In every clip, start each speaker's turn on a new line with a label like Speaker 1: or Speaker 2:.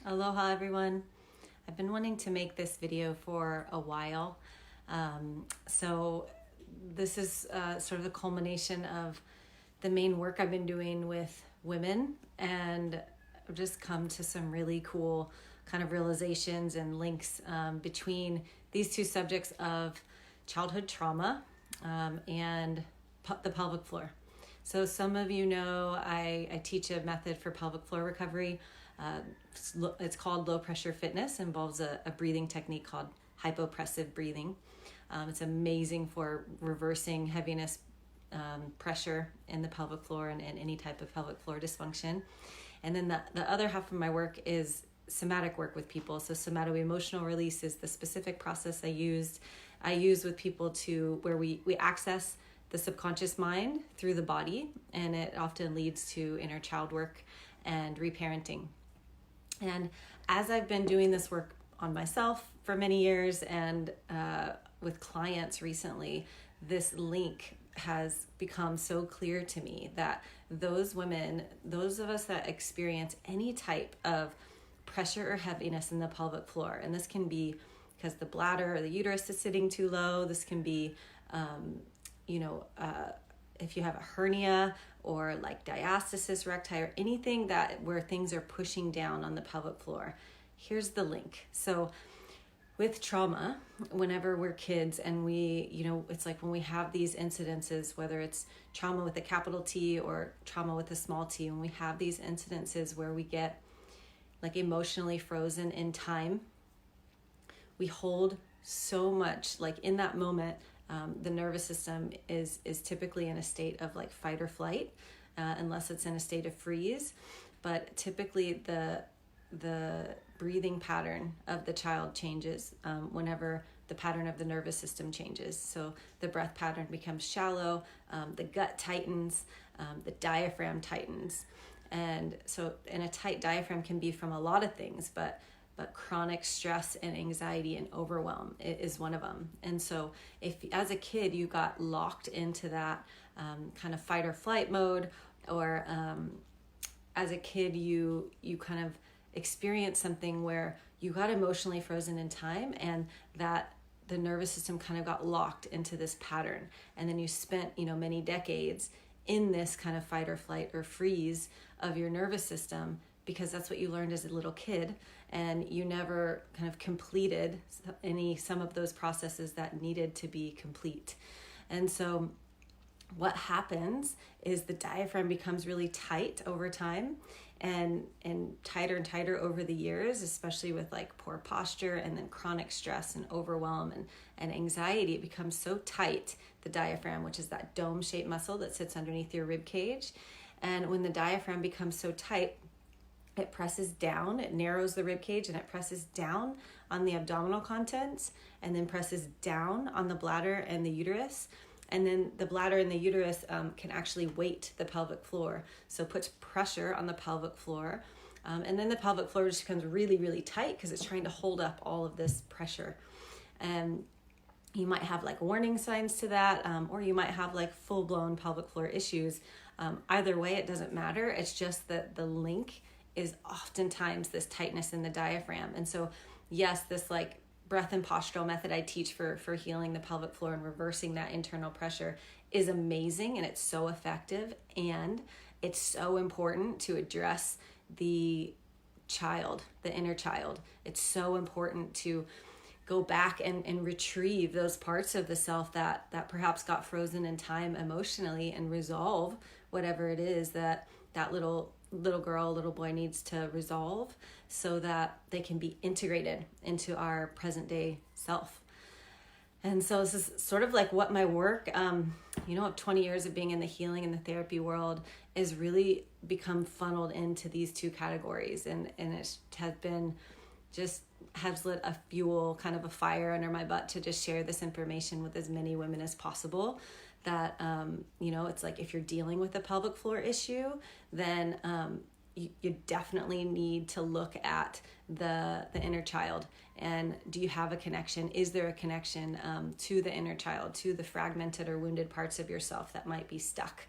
Speaker 1: Aloha everyone. I've been wanting to make this video for a while. So this is sort of the culmination of the main work I've been doing with women, and I've just come to some really cool kind of realizations and links between these two subjects of childhood trauma and the pelvic floor. So some of you know I teach a method for pelvic floor recovery. It's called low pressure fitness. It involves a breathing technique called hypopressive breathing. It's amazing for reversing heaviness, pressure in the pelvic floor and any type of pelvic floor dysfunction. And then the other half of my work is somatic work with people. So SomatoEmotional Release is the specific process I use with people to where we access the subconscious mind through the body, and it often leads to inner child work and reparenting. And as I've been doing this work on myself for many years and with clients recently, this link has become so clear to me that those women, those of us that experience any type of pressure or heaviness in the pelvic floor, and this can be because the bladder or the uterus is sitting too low, this can be if you have a hernia or like diastasis recti or anything where things are pushing down on the pelvic floor, here's the link. So with trauma, whenever we're kids and it's like when we have these incidences, whether it's trauma with a capital T or trauma with a small t, when we have these incidences where we get like emotionally frozen in time, we hold so much, like in that moment, the nervous system is typically in a state of like fight or flight, unless it's in a state of freeze. But typically the breathing pattern of the child changes whenever the pattern of the nervous system changes. So the breath pattern becomes shallow, the gut tightens, the diaphragm tightens. And so, a tight diaphragm can be from a lot of things, but chronic stress and anxiety and overwhelm is one of them. And so if as a kid you got locked into that kind of fight or flight mode, or as a kid you kind of experienced something where you got emotionally frozen in time, and that the nervous system kind of got locked into this pattern, and then you spent many decades in this kind of fight or flight or freeze of your nervous system, because that's what you learned as a little kid, and you never kind of completed some of those processes that needed to be complete. And so what happens is the diaphragm becomes really tight over time, and tighter over the years, especially with like poor posture and then chronic stress and overwhelm and anxiety. It becomes so tight, the diaphragm, which is that dome-shaped muscle that sits underneath your rib cage. And when the diaphragm becomes so tight, it presses down, it narrows the rib cage, and it presses down on the abdominal contents, and then presses down on the bladder and the uterus. And then the bladder and the uterus can actually weight the pelvic floor. So it puts pressure on the pelvic floor. And then the pelvic floor just becomes really, really tight because it's trying to hold up all of this pressure. And you might have like warning signs to that, or you might have like full-blown pelvic floor issues. Either way, it doesn't matter. It's just that the link is oftentimes this tightness in the diaphragm. And so yes, this like breath and postural method I teach for healing the pelvic floor and reversing that internal pressure is amazing, and it's so effective, and it's so important to address the child, the inner child. It's so important to go back and retrieve those parts of the self that perhaps got frozen in time emotionally, and resolve whatever it is that little girl, little boy needs to resolve, so that they can be integrated into our present day self. And so this is sort of like what my work, of 20 years of being in the healing and the therapy world, is really become funneled into these two categories. And it has lit a fuel, kind of a fire under my butt to just share this information with as many women as possible. That, it's like if you're dealing with a pelvic floor issue, then you definitely need to look at the inner child. And do you have a connection? Is there a connection to the inner child, to the fragmented or wounded parts of yourself that might be stuck?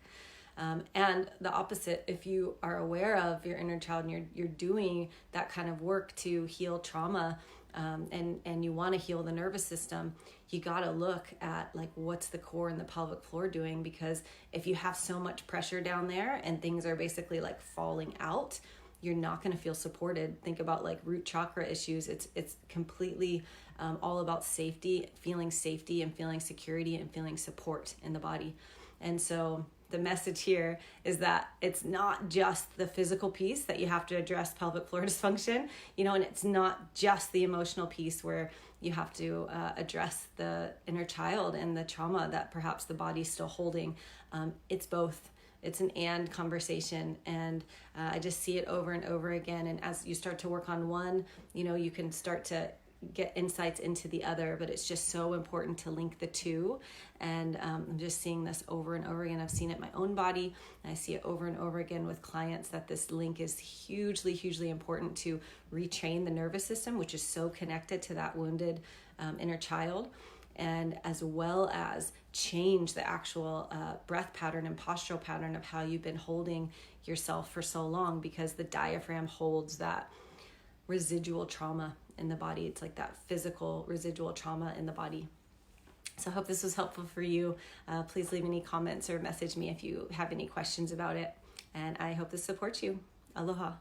Speaker 1: And the opposite, if you are aware of your inner child and you're doing that kind of work to heal trauma, and you want to heal the nervous system, you got to look at like what's the core and the pelvic floor doing, because if you have so much pressure down there and things are basically like falling out, you're not going to feel supported. Think about like root chakra issues. It's completely all about safety, feeling safety and feeling security and feeling support in the body. And so the message here is that it's not just the physical piece that you have to address pelvic floor dysfunction, and it's not just the emotional piece where you have to address the inner child and the trauma that perhaps the body's still holding. It's both. It's an and conversation, and I just see it over and over again. And as you start to work on one, you can start to get insights into the other, but it's just so important to link the two. And I'm just seeing this over and over again. I've seen it in my own body, and I see it over and over again with clients, that this link is hugely, hugely important to retrain the nervous system, which is so connected to that wounded inner child, and as well as change the actual breath pattern and postural pattern of how you've been holding yourself for so long, because the diaphragm holds that residual trauma in the body. It's like that physical residual trauma in the body. So I hope this was helpful for you. Please leave any comments or message me if you have any questions about it. And I hope this supports you. Aloha.